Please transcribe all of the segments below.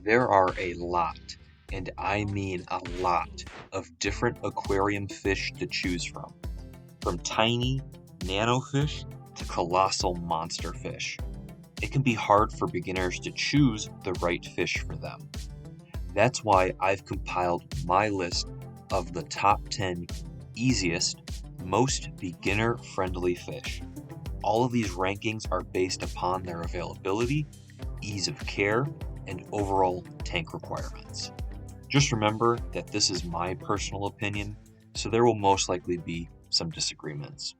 There are a lot, and I mean a lot, of different aquarium fish to choose from tiny nanofish to colossal monster fish. It can be hard for beginners to choose the right fish for them. That's why I've compiled my list of the top 10 easiest, most beginner friendly fish. All of these rankings are based upon their availability, ease of care, and overall tank requirements. Just remember that this is my personal opinion, so there will most likely be some disagreements.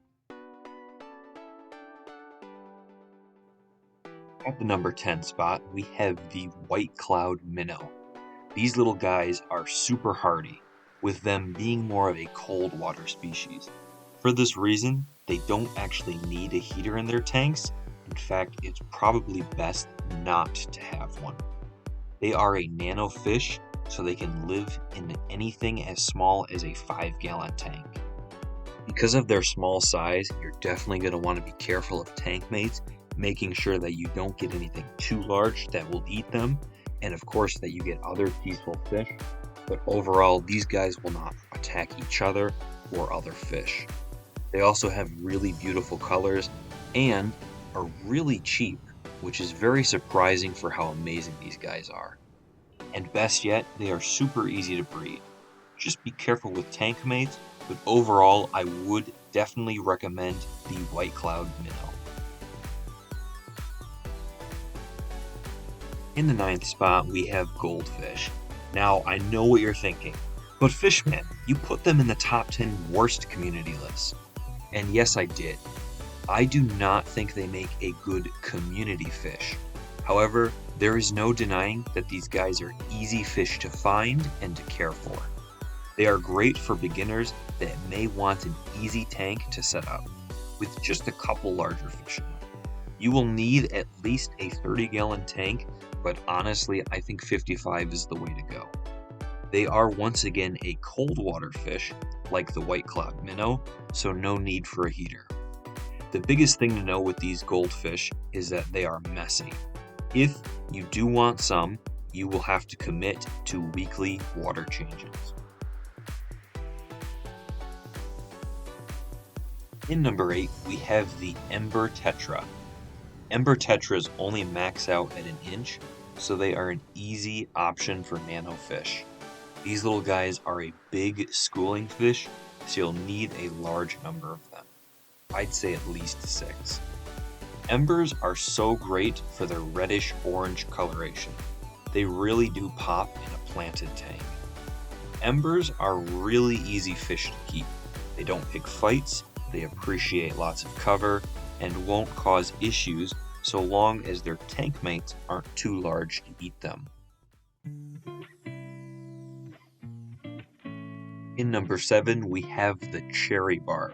At the number 10 spot, we have the white cloud minnow. These little guys are super hardy, with them being more of a cold water species. For this reason, they don't actually need a heater in their tanks. In fact, it's probably best not to have one. They are a nano fish, so they can live in anything as small as a 5-gallon tank. Because of their small size, you're definitely going to want to be careful of tank mates, making sure that you don't get anything too large that will eat them, and of course that you get other peaceful fish. But overall, these guys will not attack each other or other fish. They also have really beautiful colors and are really cheap, which is very surprising for how amazing these guys are. And best yet, they are super easy to breed. Just be careful with tank mates, but overall, I would definitely recommend the white cloud minnow. In the ninth spot, we have goldfish. Now, I know what you're thinking, but Fishman, you put them in the top 10 worst community list. And yes, I did. I do not think they make a good community fish. However, there is no denying that these guys are easy fish to find and to care for. They are great for beginners that may want an easy tank to set up, with just a couple larger fish in them. You will need at least a 30-gallon tank, but honestly, I think 55 is the way to go. They are once again a cold water fish, like the white cloud minnow, so no need for a heater. The biggest thing to know with these goldfish is that they are messy. If you do want some, you will have to commit to weekly water changes. In number 8, we have the Ember Tetra. Ember Tetras only max out at an inch, so they are an easy option for nano fish. These little guys are a big schooling fish, so you'll need a large number of them. I'd say at least 6. Embers are so great for their reddish-orange coloration. They really do pop in a planted tank. Embers are really easy fish to keep. They don't pick fights, they appreciate lots of cover, and won't cause issues so long as their tank mates aren't too large to eat them. In number 7, we have the cherry barb.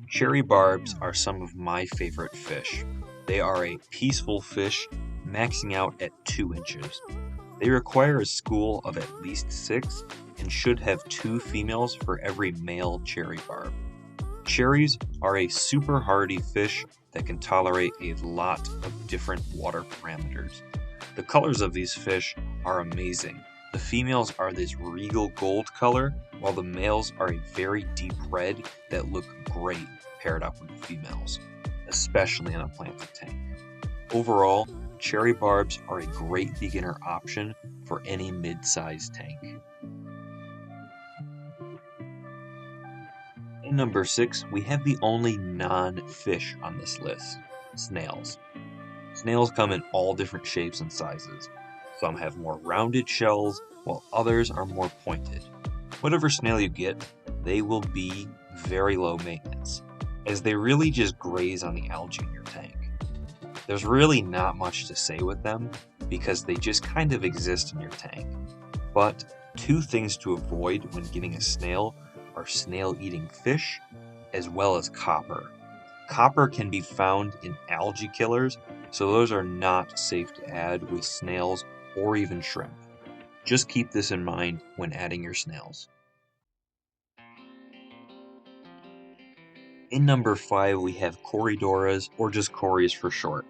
Cherry barbs are some of my favorite fish. They are a peaceful fish, maxing out at 2 inches. They require a school of at least 6 and should have 2 females for every male cherry barb. Cherries are a super hardy fish that can tolerate a lot of different water parameters. The colors of these fish are amazing. The females are this regal gold color, while the males are a very deep red that look great paired up with the females, especially in a planted tank. Overall, cherry barbs are a great beginner option for any mid-sized tank. In number 6, we have the only non-fish on this list, snails. Snails come in all different shapes and sizes. Some have more rounded shells, while others are more pointed. Whatever snail you get, they will be very low maintenance, as they really just graze on the algae in your tank. There's really not much to say with them, because they just kind of exist in your tank. But 2 things to avoid when getting a snail are snail-eating fish, as well as copper. Copper can be found in algae killers, so those are not safe to add with snails or even shrimp. Just keep this in mind when adding your snails. In number 5, we have Corydoras, or just Corys for short.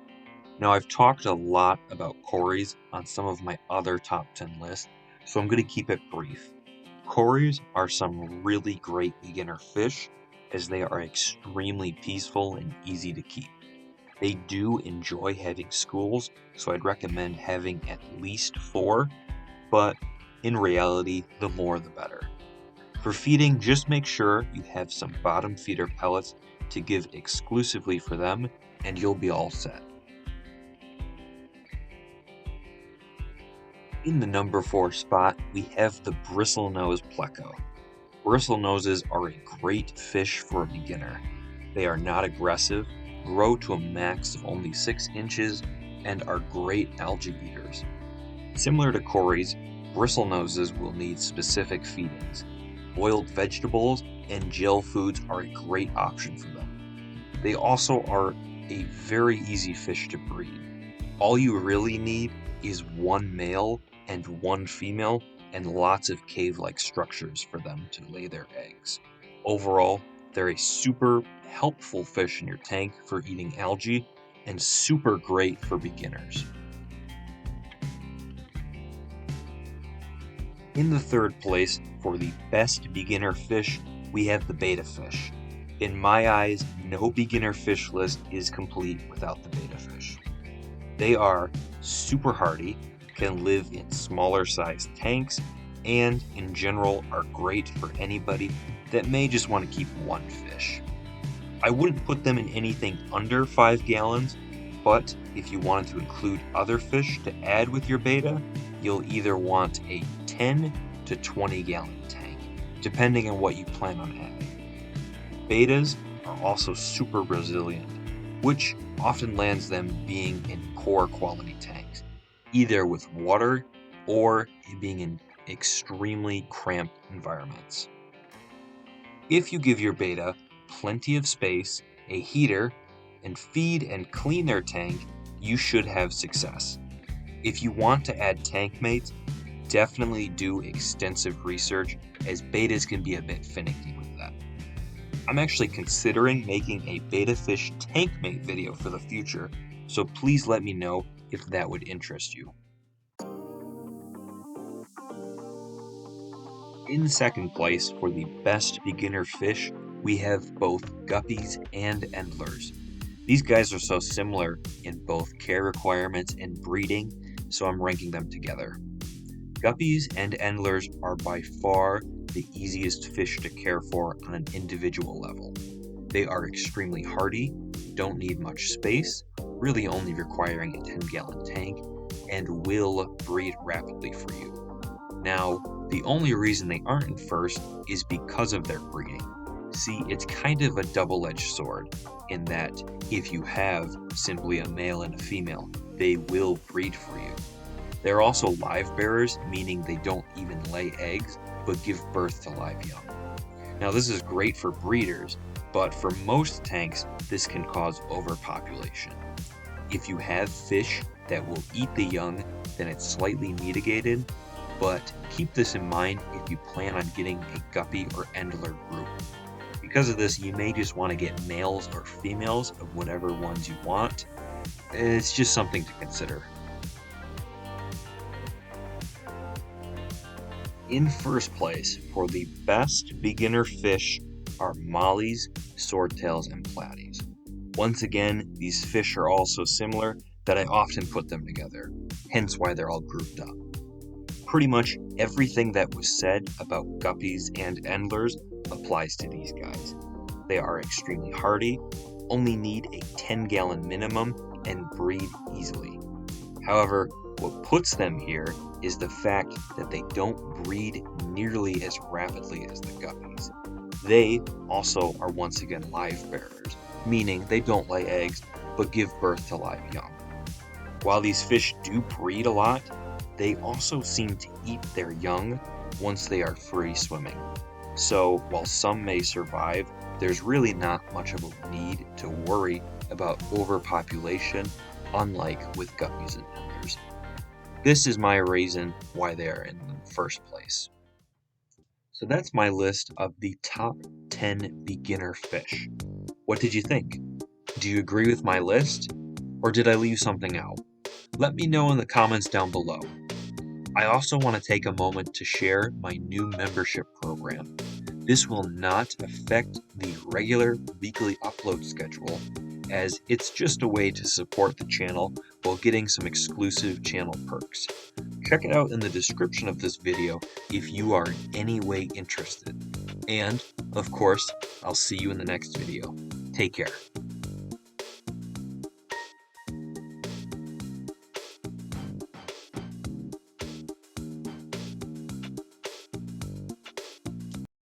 Now, I've talked a lot about cories on some of my other top 10 lists, so I'm going to keep it brief. Cories are some really great beginner fish as they are extremely peaceful and easy to keep. They do enjoy having schools, so I'd recommend having at least 4, but in reality, the more the better. For feeding, just make sure you have some bottom feeder pellets to give exclusively for them, and you'll be all set. In the number 4 spot, we have the bristlenose pleco. Bristlenoses are a great fish for a beginner. They are not aggressive, grow to a max of only 6 inches, and are great algae eaters. Similar to cories, bristlenoses will need specific feedings. Boiled vegetables and gel foods are a great option for them. They also are a very easy fish to breed. All you really need is one male and one female and lots of cave-like structures for them to lay their eggs. Overall, they're a super helpful fish in your tank for eating algae and super great for beginners. In the third place, for the best beginner fish, we have the betta fish. In my eyes, no beginner fish list is complete without the betta fish. They are super hardy, can live in smaller sized tanks, and in general are great for anybody that may just want to keep one fish. I wouldn't put them in anything under 5 gallons, but if you wanted to include other fish to add with your betta, you'll either want a 10 to 20 gallon tank, depending on what you plan on adding. Bettas are also super resilient, which often lands them being in poor quality tanks, either with water or being in extremely cramped environments. If you give your betta plenty of space, a heater, and feed and clean their tank, you should have success. If you want to add tank mates, definitely do extensive research, as bettas can be a bit finicky with that. I'm actually considering making a betta fish tank mate video for the future, so please let me know if that would interest you. In second place, for the best beginner fish, we have both guppies and endlers. These guys are so similar in both care requirements and breeding, so I'm ranking them together. Guppies and endlers are by far the easiest fish to care for on an individual level. They are extremely hardy, don't need much space, really only requiring a 10-gallon tank, and will breed rapidly for you. Now, the only reason they aren't in first is because of their breeding. See, it's kind of a double-edged sword, in that if you have simply a male and a female, they will breed for you. They're also live bearers, meaning they don't even lay eggs, but give birth to live young. Now, this is great for breeders, but for most tanks, this can cause overpopulation. If you have fish that will eat the young, then it's slightly mitigated, but keep this in mind if you plan on getting a guppy or endler group. Because of this, you may just want to get males or females of whatever ones you want. It's just something to consider. In first place, for the best beginner fish are mollies, swordtails, and platies. Once again, these fish are all so similar that I often put them together, hence why they're all grouped up. Pretty much everything that was said about guppies and endlers applies to these guys. They are extremely hardy, only need a 10-gallon minimum, and breed easily. However, what puts them here is the fact that they don't breed nearly as rapidly as the guppies. They also are once again live bearers, meaning they don't lay eggs, but give birth to live young. While these fish do breed a lot, they also seem to eat their young once they are free swimming. So while some may survive, there's really not much of a need to worry about overpopulation, unlike with guppies and endlers. This is my reason why they are in the first place. So that's my list of the top 10 beginner fish. What did you think? Do you agree with my list? Or did I leave something out? Let me know in the comments down below. I also want to take a moment to share my new membership program. This will not affect the regular weekly upload schedule, as it's just a way to support the channel while getting some exclusive channel perks. Check it out in the description of this video if you are in any way interested. And, of course, I'll see you in the next video. Take care.